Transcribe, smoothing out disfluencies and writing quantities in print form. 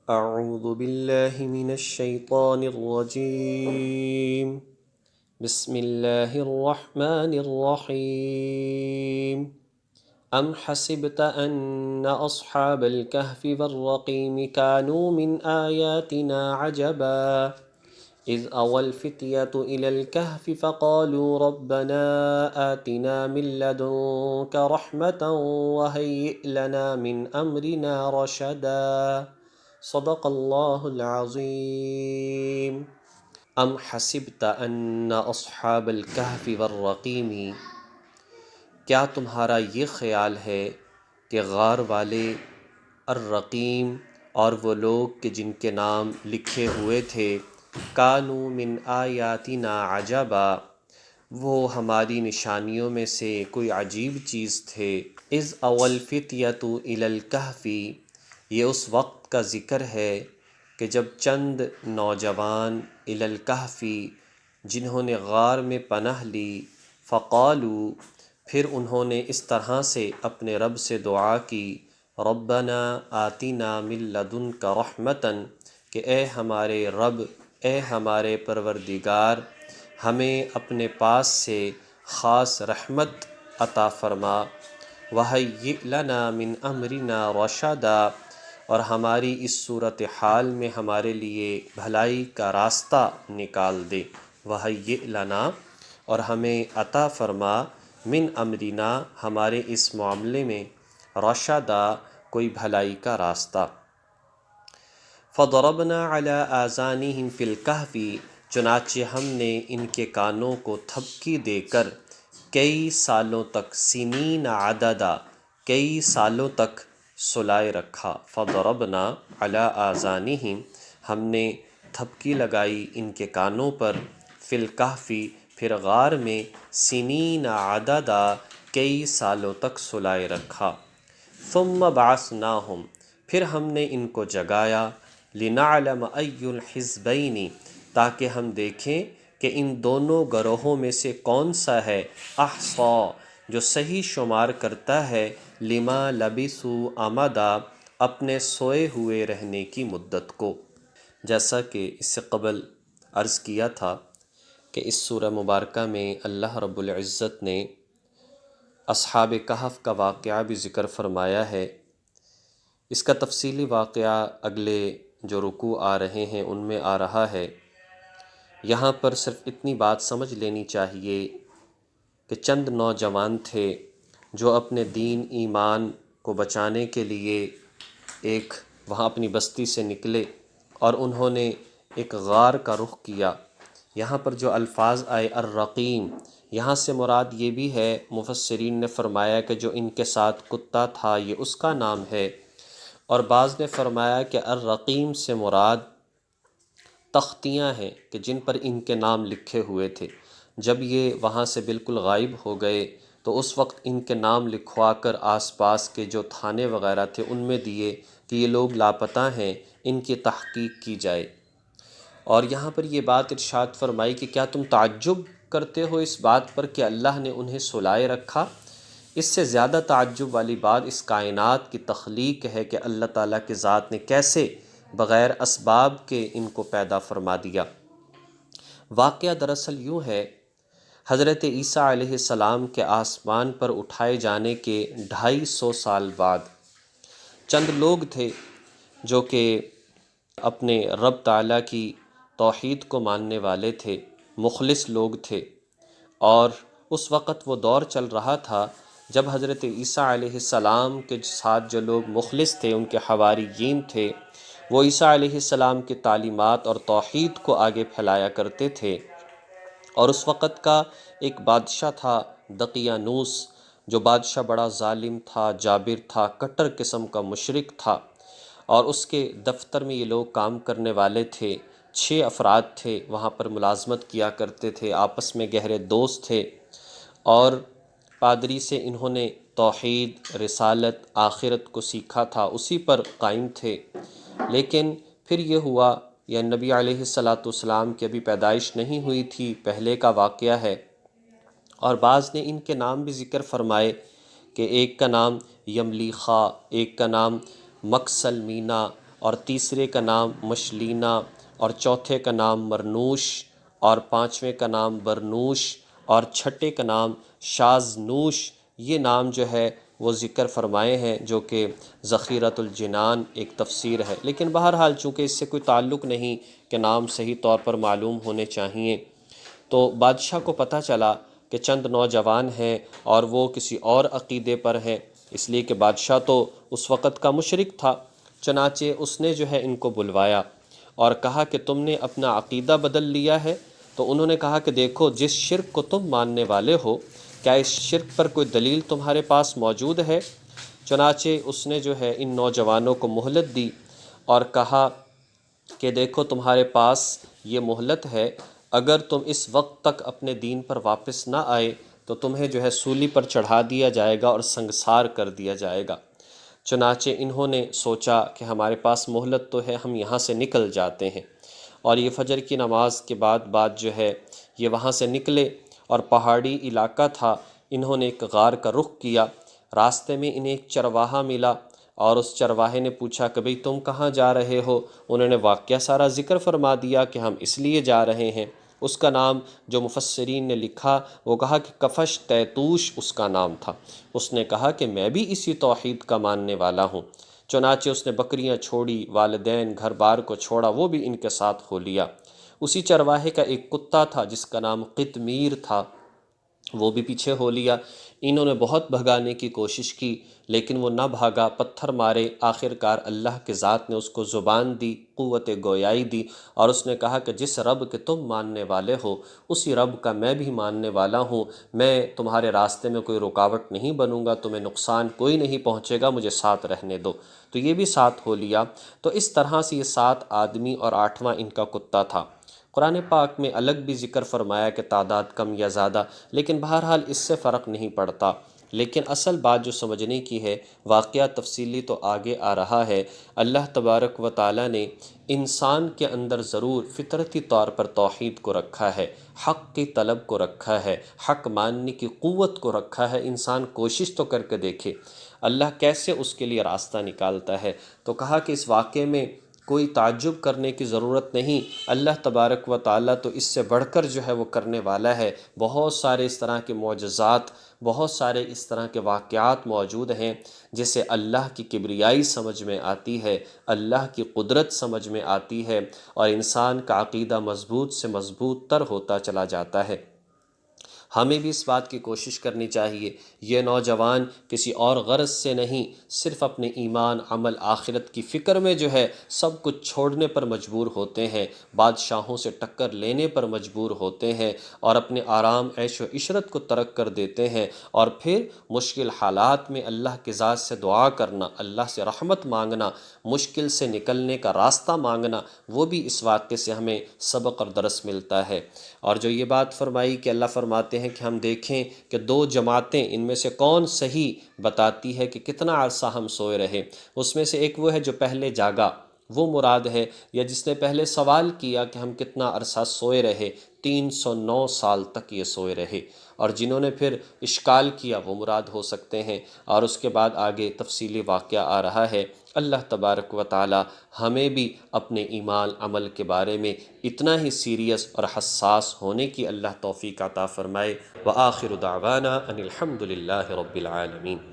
أعوذ بالله من الشيطان الرجيم. بسم الله الرحمن الرحيم. أم حسبت أن أصحاب الكهف والرقيم كانوا من آياتنا عجبا إذ أوى الفتية إلى الكهف فقالوا ربنا آتنا من لدنك رحمة وهيئ لنا من أمرنا رشدا. صدق اللہ العظیم. ام حسبت ان اصحاب الکہف والرقیم، کیا تمہارا یہ خیال ہے کہ غار والے الرقیم اور وہ لوگ کہ جن کے نام لکھے ہوئے تھے، کانوا من آیاتنا عجبا، وہ ہماری نشانیوں میں سے کوئی عجیب چیز تھے. اذ اول الفتیۃ الی الکہف، یہ اس وقت کا ذکر ہے کہ جب چند نوجوان الی الکہف، جنہوں نے غار میں پناہ لی، فقالوا، پھر انہوں نے اس طرح سے اپنے رب سے دعا کی، ربنا آتنا من لدنک رحمتاً، کہ اے ہمارے رب، اے ہمارے پروردگار، ہمیں اپنے پاس سے خاص رحمت عطا فرما، وَهَيِّئْ لَنَا مِنْ أَمْرِنَا رَشَدًا، اور ہماری اس صورتحال میں ہمارے لیے بھلائی کا راستہ نکال دے. وَهَيِّئْ لَنَا، اور ہمیں عطا فرما، من امرنا، ہمارے اس معاملے میں، رشدا، کوئی بھلائی کا راستہ. فَضَرَبْنَا عَلَىٰ آذَانِهِمْ فِي الْكَهْفِ، چنانچہ ہم نے ان کے کانوں کو تھپکی دے کر کئی سالوں تک، سنین عددا، کئی سالوں تک سلائے رکھا. فَضَرَبْنَا عَلَىٰ آذَانِهِمْ، ہم نے تھپکی لگائی ان کے کانوں پر، فی الکہف، پھر غار میں، سنین عددا، کئی سالوں تک سلائے رکھا. ثم بعثناہم، پھر ہم نے ان کو جگایا، لنعلم ای الحزبین، تاکہ ہم دیکھیں کہ ان دونوں گروہوں میں سے کون سا ہے، احصا، جو صحیح شمار کرتا ہے، لما لبثوا امدا، اپنے سوئے ہوئے رہنے کی مدت کو. جیسا کہ اس سے قبل عرض کیا تھا کہ اس سورہ مبارکہ میں اللہ رب العزت نے اصحاب کہف کا واقعہ بھی ذکر فرمایا ہے. اس کا تفصیلی واقعہ اگلے جو رکوع آ رہے ہیں ان میں آ رہا ہے. یہاں پر صرف اتنی بات سمجھ لینی چاہیے کہ چند نوجوان تھے جو اپنے دین ایمان کو بچانے کے لیے ایک وہاں اپنی بستی سے نکلے اور انہوں نے ایک غار کا رخ کیا. یہاں پر جو الفاظ آئے الرقیم، یہاں سے مراد یہ بھی ہے، مفسرین نے فرمایا کہ جو ان کے ساتھ کتا تھا یہ اس کا نام ہے، اور بعض نے فرمایا کہ الرقیم سے مراد تختیاں ہیں کہ جن پر ان کے نام لکھے ہوئے تھے. جب یہ وہاں سے بالکل غائب ہو گئے تو اس وقت ان کے نام لکھوا کر آس پاس کے جو تھانے وغیرہ تھے ان میں دیے کہ یہ لوگ لاپتہ ہیں، ان کی تحقیق کی جائے. اور یہاں پر یہ بات ارشاد فرمائی کہ کیا تم تعجب کرتے ہو اس بات پر کہ اللہ نے انہیں سلائے رکھا؟ اس سے زیادہ تعجب والی بات اس کائنات کی تخلیق ہے کہ اللہ تعالیٰ کی ذات نے کیسے بغیر اسباب کے ان کو پیدا فرما دیا. واقعہ دراصل یوں ہے، حضرت عیسیٰ علیہ السلام کے آسمان پر اٹھائے جانے کے 250 سال بعد چند لوگ تھے جو کہ اپنے رب تعالیٰ کی توحید کو ماننے والے تھے، مخلص لوگ تھے، اور اس وقت وہ دور چل رہا تھا جب حضرت عیسیٰ علیہ السلام کے ساتھ جو لوگ مخلص تھے، ان کے حواریین تھے، وہ عیسیٰ علیہ السلام کی تعلیمات اور توحید کو آگے پھیلایا کرتے تھے. اور اس وقت کا ایک بادشاہ تھا دقیانوس، جو بادشاہ بڑا ظالم تھا، جابر تھا، کٹر قسم کا مشرک تھا، اور اس کے دفتر میں یہ لوگ کام کرنے والے تھے. 6 افراد تھے، وہاں پر ملازمت کیا کرتے تھے، آپس میں گہرے دوست تھے، اور پادری سے انہوں نے توحید، رسالت، آخرت کو سیکھا تھا، اسی پر قائم تھے. لیکن پھر یہ ہوا، یا نبی علیہ السلام کی ابھی پیدائش نہیں ہوئی تھی، پہلے کا واقعہ ہے. اور بعض نے ان کے نام بھی ذکر فرمائے کہ ایک کا نام یملیخا، ایک کا نام مکسل مینا، اور تیسرے کا نام مشلینا، اور چوتھے کا نام مرنوش، اور پانچویں کا نام برنوش، اور چھٹے کا نام شازنوش۔ یہ نام جو ہے وہ ذکر فرمائے ہیں، جو کہ ذخیرۃ الجنان ایک تفسیر ہے، لیکن بہرحال چونکہ اس سے کوئی تعلق نہیں کہ نام صحیح طور پر معلوم ہونے چاہیے، تو بادشاہ کو پتہ چلا کہ چند نوجوان ہیں اور وہ کسی اور عقیدے پر ہیں، اس لیے کہ بادشاہ تو اس وقت کا مشرک تھا۔ چنانچہ اس نے جو ہے ان کو بلوایا اور کہا کہ تم نے اپنا عقیدہ بدل لیا ہے؟ تو انہوں نے کہا کہ دیکھو، جس شرک کو تم ماننے والے ہو، کیا اس شرک پر کوئی دلیل تمہارے پاس موجود ہے؟ چنانچہ اس نے جو ہے ان نوجوانوں کو مہلت دی اور کہا کہ دیکھو، تمہارے پاس یہ مہلت ہے، اگر تم اس وقت تک اپنے دین پر واپس نہ آئے تو تمہیں جو ہے سولی پر چڑھا دیا جائے گا اور سنگسار کر دیا جائے گا۔ چنانچہ انہوں نے سوچا کہ ہمارے پاس مہلت تو ہے، ہم یہاں سے نکل جاتے ہیں، اور یہ فجر کی نماز کے بعد جو ہے یہ وہاں سے نکلے، اور پہاڑی علاقہ تھا، انہوں نے ایک غار کا رخ کیا۔ راستے میں انہیں ایک چرواہا ملا، اور اس چرواہے نے پوچھا کہ بھئی تم کہاں جا رہے ہو؟ انہوں نے واقعہ سارا ذکر فرما دیا کہ ہم اس لیے جا رہے ہیں۔ اس کا نام جو مفسرین نے لکھا، وہ کہا کہ کفش تیتوش اس کا نام تھا۔ اس نے کہا کہ میں بھی اسی توحید کا ماننے والا ہوں۔ چنانچہ اس نے بکریاں چھوڑی، والدین گھر بار کو چھوڑا، وہ بھی ان کے ساتھ ہو لیا۔ اسی چرواہے کا ایک کتا تھا جس کا نام قطمیر تھا، وہ بھی پیچھے ہو لیا۔ انہوں نے بہت بھگانے کی کوشش کی لیکن وہ نہ بھاگا، پتھر مارے، آخرکار اللہ کے ذات نے اس کو زبان دی، قوت گویائی دی، اور اس نے کہا کہ جس رب کے تم ماننے والے ہو اسی رب کا میں بھی ماننے والا ہوں، میں تمہارے راستے میں کوئی رکاوٹ نہیں بنوں گا، تمہیں نقصان کوئی نہیں پہنچے گا، مجھے ساتھ رہنے دو۔ تو یہ بھی ساتھ ہو لیا۔ تو اس طرح سے یہ 7 آدمی اور 8واں ان کا کتا تھا۔ قرآن پاک میں الگ بھی ذکر فرمایا کہ تعداد کم یا زیادہ، لیکن بہرحال اس سے فرق نہیں پڑتا۔ لیکن اصل بات جو سمجھنے کی ہے، واقعہ تفصیلی تو آگے آ رہا ہے۔ اللہ تبارک و تعالیٰ نے انسان کے اندر ضرور فطرتی طور پر توحید کو رکھا ہے، حق کی طلب کو رکھا ہے، حق ماننے کی قوت کو رکھا ہے۔ انسان کوشش تو کر کے دیکھے اللہ کیسے اس کے لیے راستہ نکالتا ہے۔ تو کہا کہ اس واقعے میں کوئی تعجب کرنے کی ضرورت نہیں، اللہ تبارک و تعالیٰ تو اس سے بڑھ کر جو ہے وہ کرنے والا ہے۔ بہت سارے اس طرح کے معجزات، بہت سارے اس طرح کے واقعات موجود ہیں جسے اللہ کی کبریائی سمجھ میں آتی ہے، اللہ کی قدرت سمجھ میں آتی ہے، اور انسان کا عقیدہ مضبوط سے مضبوط تر ہوتا چلا جاتا ہے۔ ہمیں بھی اس بات کی کوشش کرنی چاہیے، یہ نوجوان کسی اور غرض سے نہیں، صرف اپنے ایمان، عمل، آخرت کی فکر میں جو ہے سب کچھ چھوڑنے پر مجبور ہوتے ہیں، بادشاہوں سے ٹکر لینے پر مجبور ہوتے ہیں، اور اپنے آرام، عیش و عشرت کو ترک کر دیتے ہیں، اور پھر مشکل حالات میں اللہ کی ذات سے دعا کرنا، اللہ سے رحمت مانگنا، مشکل سے نکلنے کا راستہ مانگنا، وہ بھی اس واقعے سے ہمیں سبق اور درس ملتا ہے۔ اور جو یہ بات فرمائی کہ اللہ فرماتے ہیں کہ ہم دیکھیں کہ 2 جماعتیں ان میں سے کون صحیح بتاتی ہے کہ کتنا عرصہ ہم سوئے رہے، اس میں سے ایک وہ ہے جو پہلے جاگا، وہ مراد ہے، یا جس نے پہلے سوال کیا کہ ہم کتنا عرصہ سوئے رہے، 309 سال تک یہ سوئے رہے، اور جنہوں نے پھر اشکال کیا وہ مراد ہو سکتے ہیں۔ اور اس کے بعد آگے تفصیلی واقعہ آ رہا ہے۔ اللہ تبارک و تعالی ہمیں بھی اپنے ایمان، عمل کے بارے میں اتنا ہی سیریس اور حساس ہونے کی اللہ توفیق عطا فرمائے۔ وآخر دعوانا ان الحمد للہ رب العالمین۔